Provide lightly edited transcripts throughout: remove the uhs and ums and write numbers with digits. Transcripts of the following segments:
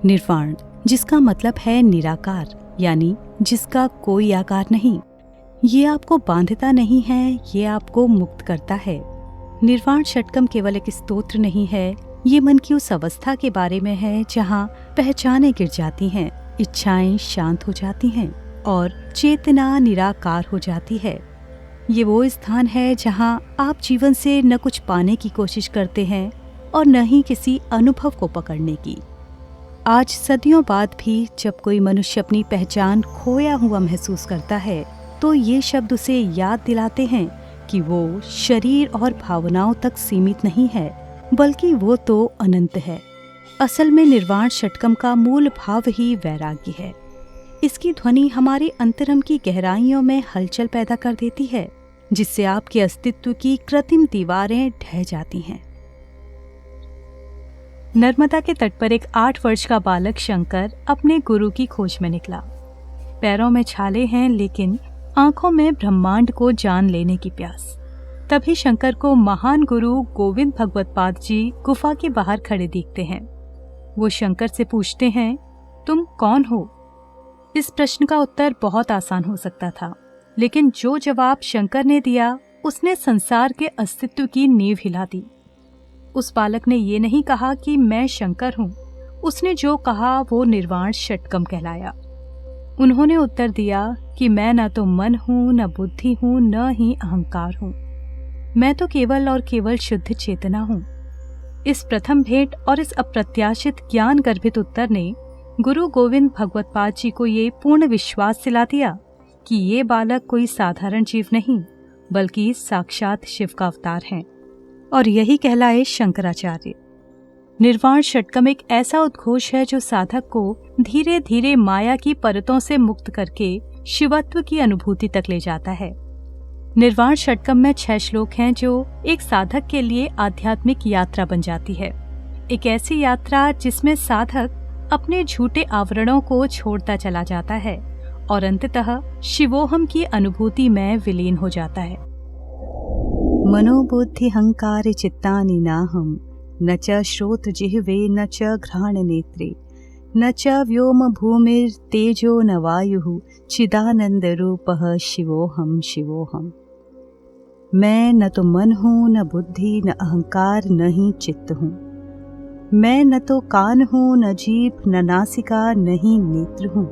निर्वाण, जिसका मतलब है निराकार, यानी जिसका कोई आकार नहीं। ये आपको बांधता नहीं है, ये आपको मुक्त करता है। निर्वाण षटकम केवल एक स्तोत्र नहीं है, ये मन की उस अवस्था के बारे में है जहाँ पहचानें गिर जाती हैं, इच्छाएं शांत हो जाती हैं और चेतना निराकार हो जाती है। ये वो स्थान है जहाँ आप जीवन से न कुछ पाने की कोशिश करते हैं और न ही किसी अनुभव को पकड़ने की। आज सदियों बाद भी जब कोई मनुष्य अपनी पहचान खोया हुआ महसूस करता है तो ये शब्द उसे याद दिलाते हैं कि वो शरीर और भावनाओं तक सीमित नहीं है, बल्कि वो तो अनंत है। असल में निर्वाण षटकम का मूल भाव ही वैराग्य है। इसकी ध्वनि हमारे अंतरम की गहराइयों में हलचल पैदा कर देती है, जिससे आपके अस्तित्व की कृत्रिम दीवारें ढह जाती हैं। नर्मदा के तट पर एक 8 वर्ष का बालक शंकर अपने गुरु की खोज में निकला। पैरों में छाले हैं, लेकिन आंखों में ब्रह्मांड को जान लेने की प्यास। तभी शंकर को महान गुरु गोविंद भगवत्पाद जी गुफा के बाहर खड़े दिखते हैं। वो शंकर से पूछते हैं, तुम कौन हो? इस प्रश्न का उत्तर बहुत आसान हो सकता था, लेकिन जो जवाब शंकर ने दिया उसने संसार के अस्तित्व की नींव हिला दी। उस बालक ने ये नहीं कहा कि मैं शंकर हूँ, उसने जो कहा वो निर्वाण षटकम कहलाया। उन्होंने उत्तर दिया कि मैं न तो मन हूँ, न बुद्धि हूँ, न ही अहंकार हूँ। मैं तो केवल और केवल शुद्ध चेतना हूँ। इस प्रथम भेंट और इस अप्रत्याशित ज्ञान गर्भित उत्तर ने गुरु गोविंद भगवत्पाद जी को ये पूर्ण विश्वास दिला दिया कि ये बालक कोई साधारण जीव नहीं, बल्कि साक्षात शिव का अवतार है, और यही कहलाए शंकराचार्य। निर्वाण षटकम एक ऐसा उद्घोष है जो साधक को धीरे धीरे माया की परतों से मुक्त करके शिवत्व की अनुभूति तक ले जाता है। निर्वाण षटकम में 6 श्लोक हैं जो एक साधक के लिए आध्यात्मिक यात्रा बन जाती है। एक ऐसी यात्रा जिसमें साधक अपने झूठे आवरणों को छोड़ता चला जाता है और अंततः शिवोहम की अनुभूति में विलीन हो जाता है। मनोबुद्धि हंकार चित्तानि नाहम, न च श्रोत्र जिह्वे न च घ्राण नेत्रे, न च व्योम भूमिर्तेजो न वायुः, चिदानंद रूपः शिवोहम शिवोहम। मैं न तो मन हूँ, न बुद्धि, न अहंकार, न ही चित्त हूँ। मैं न तो कान हूँ, न जीभ, न नासिका, न ही नेत्र हूँ।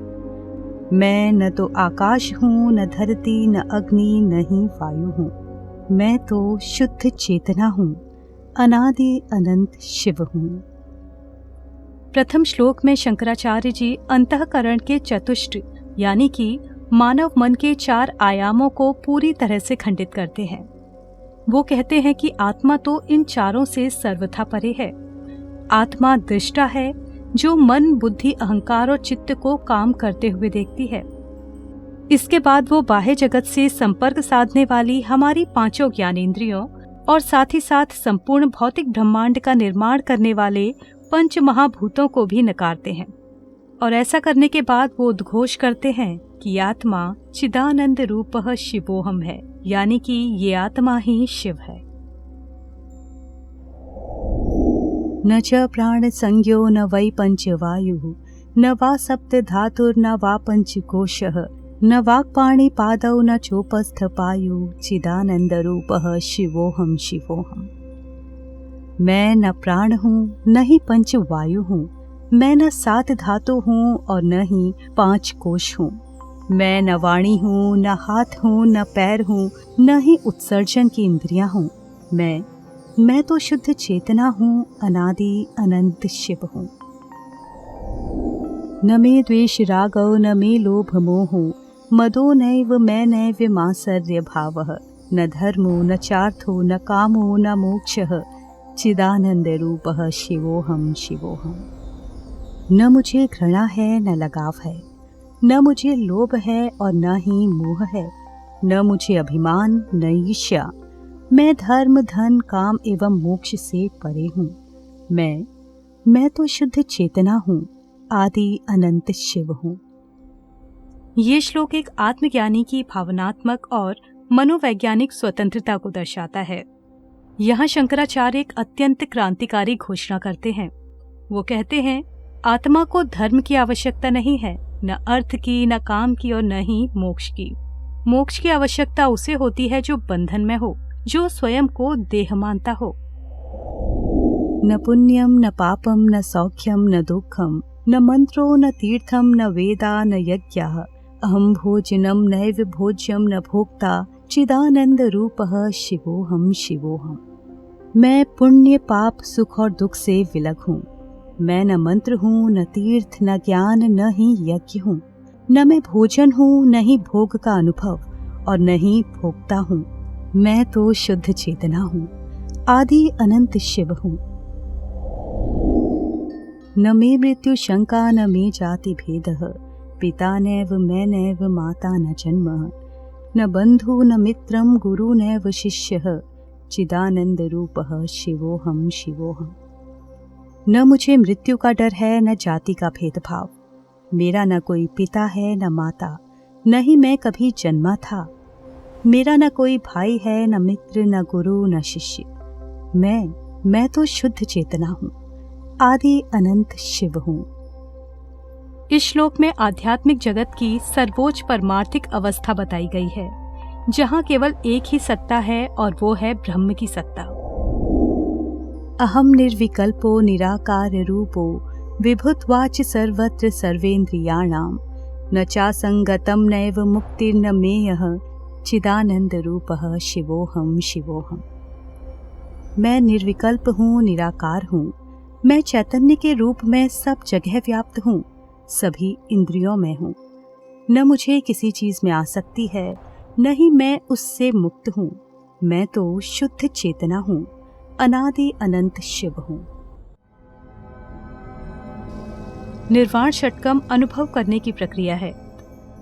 मैं न तो आकाश हूँ, न धरती, न अग्नि, न ही वायु हूँ। मैं तो शुद्ध चेतना हूँ, अनादि अनंत शिव हूँ। प्रथम श्लोक में शंकराचार्य जी अंतःकरण के चतुष्ट यानी कि मानव मन के 4 आयामों को पूरी तरह से खंडित करते हैं। वो कहते हैं कि आत्मा तो इन चारों से सर्वथा परे है। आत्मा दृष्टा है जो मन, बुद्धि, अहंकार और चित्त को काम करते हुए देखती है। इसके बाद वो बाह्य जगत से संपर्क साधने वाली हमारी 5 ज्ञानेंद्रियों और साथ ही साथ संपूर्ण भौतिक ब्रह्मांड का निर्माण करने वाले 5 महाभूतों को भी नकारते हैं। और ऐसा करने के बाद वो उद्घोष करते हैं कि आत्मा चिदानंद रूपः शिवोहम है, यानी कि ये आत्मा ही शिव है। न च प्राण संज्ञो न वै पंचवायुः, न वा सप्त धातुर्न वा पंचकोशः, न वाक्पाणि पादौ न चोपस्थ पायु, चिदानंद रूपः शिवोहम शिवोहम। मैं न प्राण हूँ, न ही 5 वायु हूँ। मैं न 7 धातु हूँ और न ही 5 कोश हूँ। मैं न वाणी हूँ, न हाथ हूँ, न पैर हूँ, न ही उत्सर्जन की इंद्रियां हूँ। मैं तो शुद्ध चेतना हूँ, अनादि अनंत शिव हूँ। न मे द्वेष रागौ, न मे लोभ मोहो, मदो नैव मैं नैव मात्सर्य भावः, न धर्मो न चार्थो न कामो न मोक्षः, चिदानंद रूपः शिवोहम शिवोहम। न मुझे घृणा है, न लगाव है, न मुझे लोभ है और न ही मोह है, न मुझे अभिमान, न ईर्ष्या। मैं धर्म, धन, काम एवं मोक्ष से परे हूँ। मैं तो शुद्ध चेतना हूँ, आदि अनंत शिव हूँ। ये श्लोक एक आत्मज्ञानी की भावनात्मक और मनोवैज्ञानिक स्वतंत्रता को दर्शाता है। यहाँ शंकराचार्य एक अत्यंत क्रांतिकारी घोषणा करते हैं। वो कहते हैं आत्मा को धर्म की आवश्यकता नहीं है, न अर्थ की, न काम की और न ही मोक्ष की। मोक्ष की आवश्यकता उसे होती है जो बंधन में हो, जो स्वयं को देह मानता हो। न पुण्यम न पापम न सौख्यम न दुखम न मंत्रो न तीर्थम न वेदा न यज्ञः अहम भोजनम नैव भोज्यम न भोक्ता चिदानंद रूपः शिवोहम शिवोहम। मैं पुण्य पाप सुख और दुख से विलग हूँ। मैं न मंत्र हूँ, न तीर्थ, न ज्ञान, न ही यज्ञ हूँ। न मैं भोजन हूँ, न ही भोग का अनुभव और न ही भोक्ता हूँ। मैं तो शुद्ध चेतना हूँ, आदि अनंत शिव हूँ। न मे मृत्यु शंका न मे जाति भेदः पिता नैव मैं नैव माता न जन्मः न बंधु न मित्रम गुरु नैव शिष्यः चिदानंद रूपः शिवोहम शिवोहम। न मुझे मृत्यु का डर है, न जाति का भेदभाव। मेरा न कोई पिता है न माता, न ही मैं कभी जन्मा था। मेरा न कोई भाई है, न मित्र, न गुरु, न शिष्य। मैं तो शुद्ध चेतना हूँ, आदि अनंत शिव हूँ। इस श्लोक में आध्यात्मिक जगत की सर्वोच्च परमार्थिक अवस्था बताई गई है, जहाँ केवल एक ही सत्ता है और वो है ब्रह्म की सत्ता। अहम निर्विकल्पो निराकार रूपो विभुत्वाच सर्वत्र सर्वेन्द्रियाणाम न चासंगतम नैव मुक्तिर्न मेयः चिदानंद रूपः शिवोहम शिवोहम। मैं निर्विकल्प हूँ, निराकार हूँ। मैं चैतन्य के रूप में सब जगह व्याप्त हूँ, सभी इंद्रियों में हूँ। न मुझे किसी चीज में आसक्ति है, न ही मैं उससे मुक्त हूँ। मैं तो शुद्ध चेतना हूँ, अनादि अनंत शिव हूँ। निर्वाण षटकम अनुभव करने की प्रक्रिया है।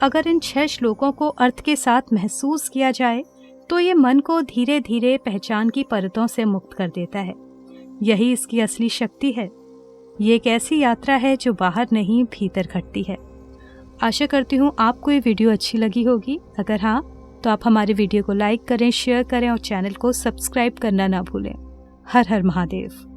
अगर इन 6 श्लोकों को अर्थ के साथ महसूस किया जाए तो ये मन को धीरे धीरे पहचान की परतों से मुक्त कर देता है। यही इसकी असली शक्ति है। ये एक ऐसी यात्रा है जो बाहर नहीं भीतर घटती है। आशा करती हूँ आपको ये वीडियो अच्छी लगी होगी। अगर हाँ, तो आप हमारे वीडियो को लाइक करें, शेयर करें और चैनल को सब्सक्राइब करना ना भूलें। हर हर महादेव।